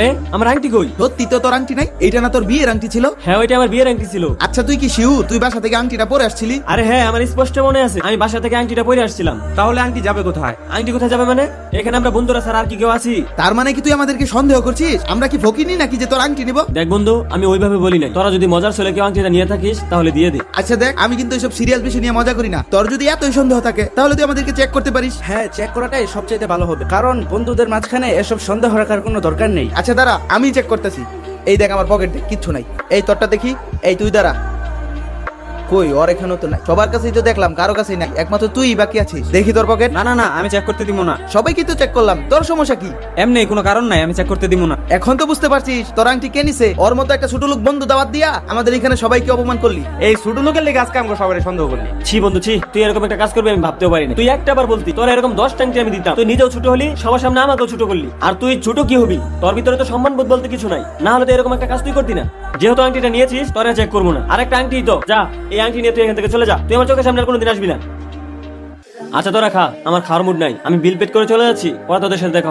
আরে আমার আংটি কই? সত্যি তো তোর আংটি নাই? এইটা না তোর বিয়ের আংটি ছিল? হ্যাঁ, ওইটা আমার বিয়ের আংটি ছিল। আচ্ছা তুই কি শিওর তুই বাসা থেকে আংটিটা পরে আসছিলি? আরে হ্যাঁ, আমার স্পষ্ট মনে আছে আমি বাসা থেকে আংটিটা পরে আসছিলাম। তাহলে আংটি যাবে কোথায়? আংটি কোথায় যাবে মানে? এখানে আমরা বন্ধুরা ছাড়া আর কি কেউ আছি? তার মানে কি তুই আমাদেরকে সন্দেহ করছিস আমরা কি ফকিনি নাকি যে তোর আংটি নিব? দেখ বন্ধু, আমি ওইভাবে বলি নাই। তোরা যদি মজার ছেলে কেউ আংটিটা নিয়ে থাকিস তাহলে দিয়ে দে। আচ্ছা দেখ আমি কিন্তু এইসব সিরিয়াস বিষয় নিয়ে মজা করি না। তোর যদি এতই সন্দেহ থাকে তাহলে তুই আমাদেরকে চেক করতে পারিস। হ্যাঁ, চেক করাটাই সবচেয়ে ভালো হবে, কারণ বন্ধুদের মাঝখানে এসব সন্দেহ রাখার কোনো দরকার নেই। আচ্ছা দাঁড়া আমি চেক করতেছি। এই দেখ আমার পকেটে কিচ্ছু নাই। এই তোরটা দেখি। এই তুই দাঁড়া। কই ওর এখানেও তো নাই। সবার কাছেই তো দেখলাম, কারো কাছেই নাই, একমাত্র তুই বাকি আছিস। দেখি তোর পকেট। না না না, আমি চেক করতে দিব না। সবাই কিন্তু চেক করলাম, তোর সমস্যা কি? এমনি কোনো কারণ নাই, আমি চেক করতে দিব না। এখন তো বুঝতে পারছিস তোর আংটি কে নিছে। ওর মতো একটা ছোট লোক বন্ধু দাওয়াত দিয়া আমাদের এখানে সবাইকে অপমান করলি। এই ছোট লোকের লেগে আজকে আমাকে সবাই সন্দেহ করলি। ছি বন্ধু ছি, তুই এরকম একটা কাজ করবি আমি ভাবতেও পারিনি। তুই একটা বার বলতি তোর এরকম 10টা আংটি আমি দিতাম। তুই নিজেও ছোট হলি, সবার সামনে আমাকেও ছোট করলি। আর তুই ছোট কি হবি? তোর ভিতরে তো সম্মান বোধ বলতে কিছু নাই। না হলে তো এরকম একটা কাজ তুই করতি না। যেহেতু আংটিটা নিয়েছিস তোর চেক করবো না। আরেকটা আংটি তো যা, এই আংটি নিয়ে তুই এখান থেকে চলে যা। তুই আমার চোখের সামনে আর কোনোদিন আসবি না। আচ্ছা তোরা খা, আমার খাওয়ার মুড নাই। আমি বিল পেড করে চলে যাচ্ছি, পরে তোদের সাথে দেখা হবে।